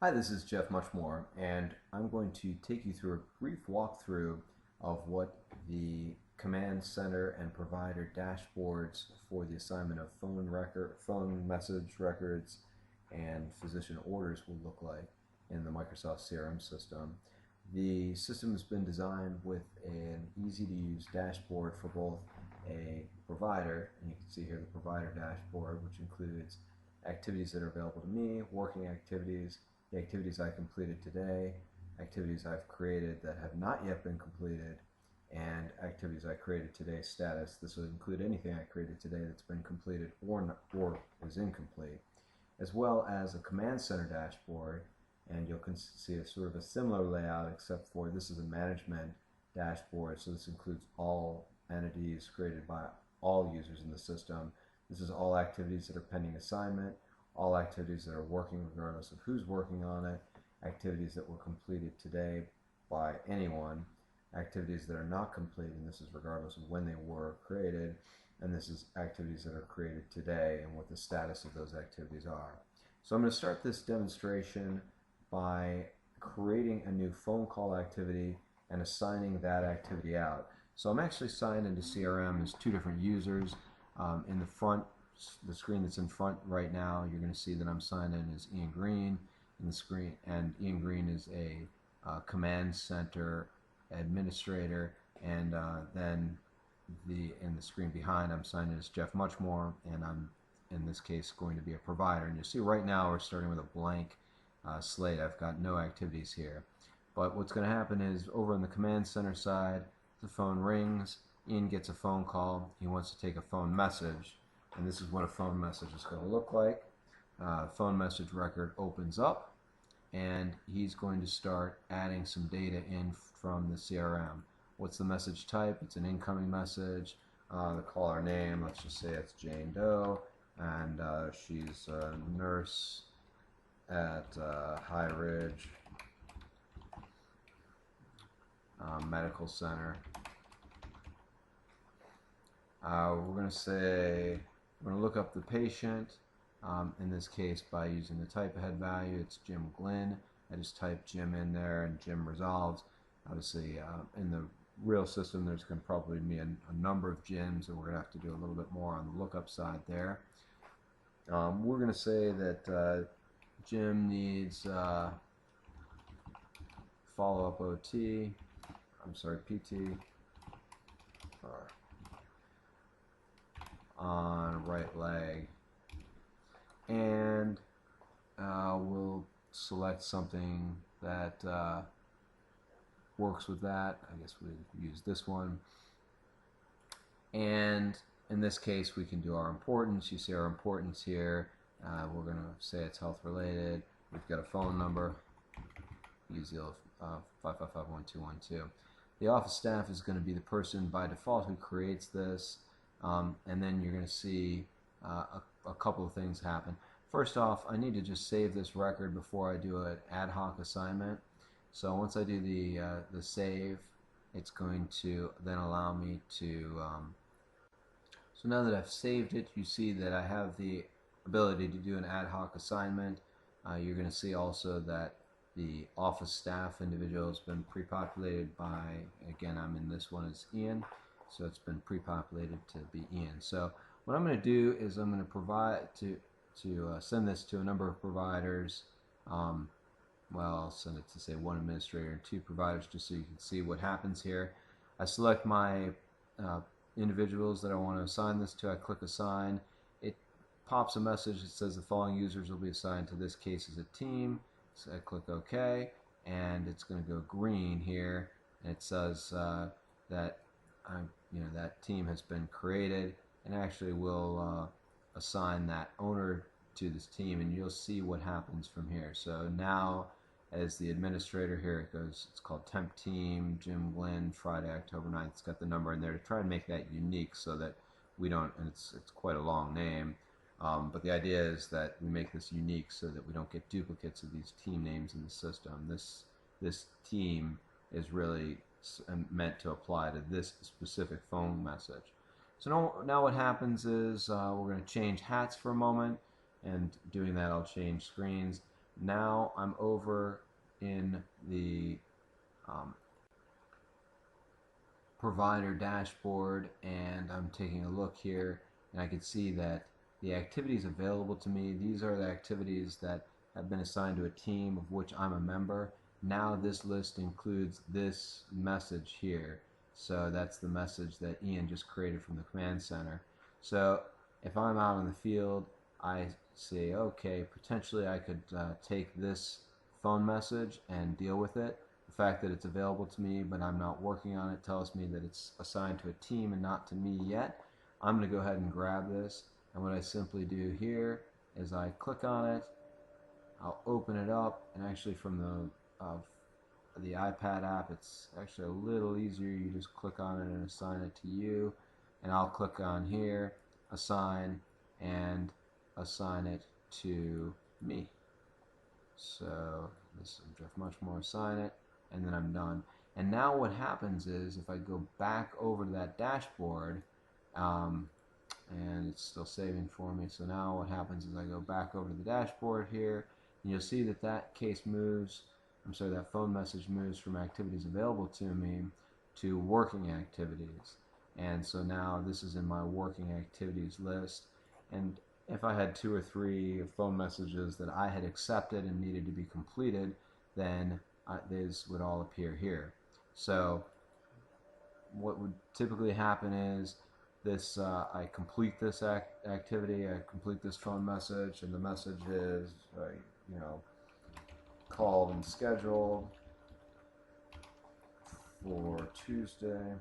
Hi, this is Jeff Muchmore, and I'm going to take you through a brief walkthrough of what the command center and provider dashboards for the assignment of phone message records, and physician orders will look like in the Microsoft CRM system. The system has been designed with an easy-to-use dashboard for both a provider, and you can see here the provider dashboard, which includes activities that are available to me, working activities, the activities I completed today, activities I've created that have not yet been completed, and activities I created today status. This would include anything I created today that's been completed or is incomplete, as well as a command center dashboard. And you'll see a sort of a similar layout, except for this is a management dashboard, so this includes all entities created by all users in the system. This is all activities that are pending assignment, all activities that are working regardless of who's working on it, activities that were completed today by anyone, activities that are not complete, and this is regardless of when they were created, and this is activities that are created today and what the status of those activities are. So I'm going to start this demonstration by creating a new phone call activity and assigning that activity out. So I'm actually signed into CRM as two different users. In the front, the screen that's in front right now, you're going to see that I'm signed in as Ian Green in the screen, and Ian Green is a command center administrator, and then in the screen behind, I'm signed in as Jeff Muchmore, and I'm in this case going to be a provider. And you'll see right now we're starting with a blank slate. I've got no activities here. But what's going to happen is over on the command center side, the phone rings, Ian gets a phone call, he wants to take a phone message, and this is what a phone message is going to look like. Phone message record opens up, and he's going to start adding some data in from the CRM. What's the message type? It's an incoming message. The caller name, let's just say it's Jane Doe, and she's a nurse at High Ridge Medical Center. We're going to look up the patient, in this case by using the type ahead value. It's Jim Glynn. I just type Jim in there and Jim resolves. Obviously, in the real system, there's going to probably be a number of Jims, and we're going to have to do a little bit more on the lookup side there. We're going to say that Jim needs follow-up PT, on right leg, and we'll select something that works with that. I guess we use this one, and in this case we can do our importance. You see our importance here. We're going to say it's health related. We've got a phone number, easy 555-1212. The office staff is going to be the person by default who creates this, and then you're going to see a couple of things happen. First off, I need to just save this record before I do an ad hoc assignment. So once I do the save, it's going to then allow me to so now that I've saved it, you see that I have the ability to do an ad hoc assignment. You're going to see also that the office staff individual has been pre-populated by, again, I'm in this one as Ian, so it's been pre-populated to be Ian. So what I'm going to do is I'm going to provide to send this to a number of providers. Well, I'll send it to say one administrator and two providers, just so you can see what happens here. I select my individuals that I want to assign this to. I click assign. It pops a message that says the following users will be assigned to this case as a team. So I click OK, and it's going to go green here, and it says that that team has been created, and actually will assign that owner to this team, and you'll see what happens from here. So now, as the administrator here, it goes. It's called Temp Team Jim Glynn, Friday, October 9th. It's got the number in there to try and make that unique, so that we don't. And it's quite a long name. But the idea is that we make this unique so that we don't get duplicates of these team names in the system. This team is really meant to apply to this specific phone message. So now what happens is we're going to change hats for a moment, and doing that I'll change screens. Now I'm over in the provider dashboard, and I'm taking a look here, and I can see that the activities available to me, these are the activities that have been assigned to a team of which I'm a member. Now this list includes this message here. So that's the message that Ian just created from the command center. So if I'm out in the field, I say, okay, potentially I could take this phone message and deal with it. The fact that it's available to me but I'm not working on it tells me that it's assigned to a team and not to me yet. I'm going to go ahead and grab this, and what I simply do here is I click on it, I'll open it up, and actually from the iPad app it's actually a little easier. You just click on it and assign it to you, and I'll click on here, assign, and assign it to me. So this is Jeff Muchmore, assign it, and then I'm done. And now what happens is if I go back over to that dashboard, and it's still saving for me, so now what happens is I go back over to the dashboard here, and you'll see that that case moves, that phone message moves from activities available to me to working activities. And so now this is in my working activities list, and if I had 2 or 3 phone messages that I had accepted and needed to be completed, then these would all appear here. So what would typically happen is this: I complete this activity, I complete this phone message, and the message is, called and scheduled for Tuesday,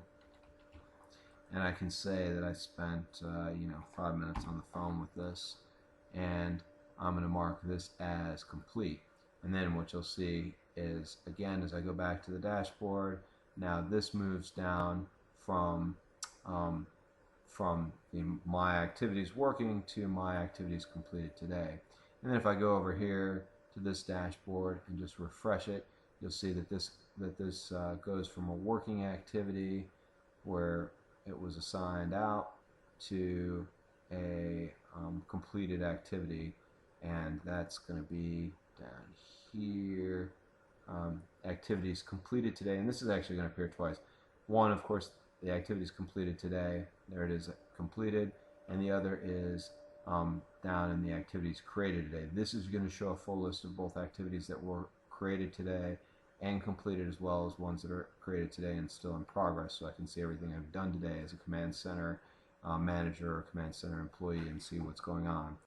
and I can say that I spent 5 minutes on the phone with this, and I'm going to mark this as complete. And then what you'll see is, again, as I go back to the dashboard, now this moves down from my activities working to my activities completed today. And then if I go over here to this dashboard and just refresh it, you'll see that this goes from a working activity where it was assigned out to a completed activity, and that's going to be down here, activities completed today, and this is actually going to appear twice. One, of course, the activities completed today, there it is, completed, and the other is down in the activities created today. This is going to show a full list of both activities that were created today and completed, as well as ones that are created today and still in progress, so I can see everything I've done today as a command center manager or command center employee and see what's going on.